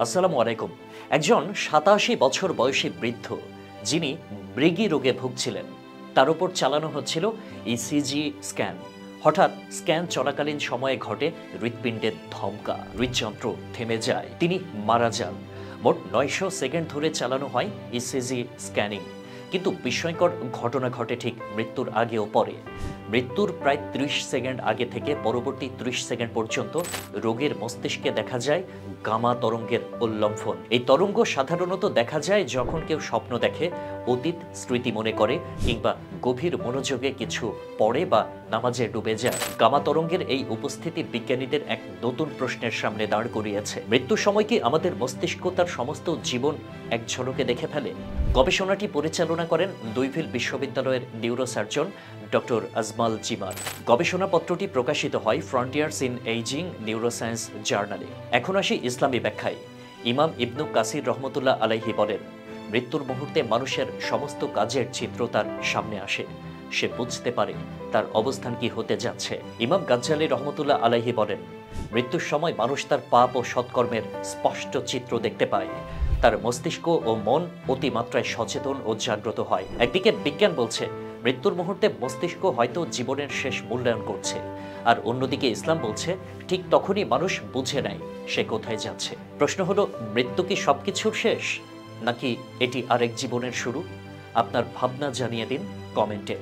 আসসালামু আলাইকুম। একজন ৮৭ বছর বয়সী বৃদ্ধ যিনি মৃগী রোগে ভুগছিলেন, তার উপর চালানো হচ্ছিল ইসিজি স্ক্যান। হঠাৎ স্ক্যান চলাকালীন সময়ে ঘটে হৃৎপিণ্ডের ধমকা, হৃদযন্ত্র থেমে যায়, তিনি মারা যান। মোট ৯০০ সেকেন্ড ধরে চালানো হয় ইসিজি স্ক্যানিং। কিন্তু বিস্ময়কর ঘটনা ঘটে ঠিক মৃত্যুর আগে ও পরে। মৃত্যুর প্রায় ৩০ সেকেন্ড আগে থেকে পরবর্তী ৩০ সেকেন্ড পর্যন্ত রোগীর মস্তিষ্কে দেখা যায় গামা তরঙ্গের উল্লম্ফন। এই তরঙ্গ সাধারণত দেখা যায় যখন কেউ স্বপ্ন দেখে, অতীত স্মৃতি মনে করে কিংবা গভীর মনোযোগে কিছু পড়ে বা নামাজে ডুবে যায়। গামা তরঙ্গের এই উপস্থিতি বিজ্ঞানীদের এক নতুন প্রশ্নের সামনে দাঁড় করিয়েছে। মৃত্যুর সময় কি আমাদের মস্তিষ্ক তার সমস্ত জীবন এক ঝলকে দেখে ফেলে? গবেষণাটি পরিচালনা করেন লুইভিল বিশ্ববিদ্যালয়ের নিউরোসার্জন ডক্টর আজমাল জিমার। গবেষণাপত্রটি প্রকাশিত হয় ফ্রন্টিয়ার্স ইন এইজিং নিউরোসায়েন্স জার্নালে। এখন আসি ইসলামী ব্যাখ্যায়। ইমাম ইবনু কাসির রহমতুল্লাহ আলাইহি বলেন, মৃত্যুর মুহূর্তে মানুষের সমস্ত কাজের চিত্র তার সামনে আসে। সে বুঝতে পারে তার অবস্থান কি হতে যাচ্ছে। ইমাম গাজ্জালী রহমতুল্লাহ আলাইহি বলেন, মৃত্যুর সময় মানুষ তার পাপ ও সৎকর্মের স্পষ্ট চিত্র দেখতে পায়। তার মস্তিষ্ক ও মন অতিমাত্রায় সচেতন ও জাগ্রত হয়। একদিকে বিজ্ঞান বলছে মৃত্যুর মুহূর্তে মস্তিষ্ক হয়তো জীবনের শেষ মূল্যায়ন করছে, আর অন্যদিকে ইসলাম বলছে ঠিক তখনই মানুষ বুঝে নেয় সে কোথায় যাচ্ছে। প্রশ্ন হলো, মৃত্যু কি সবকিছুর শেষ, নাকি এটি আরেক জীবনের শুরু? আপনার ভাবনা জানিয়ে দিন কমেন্টে।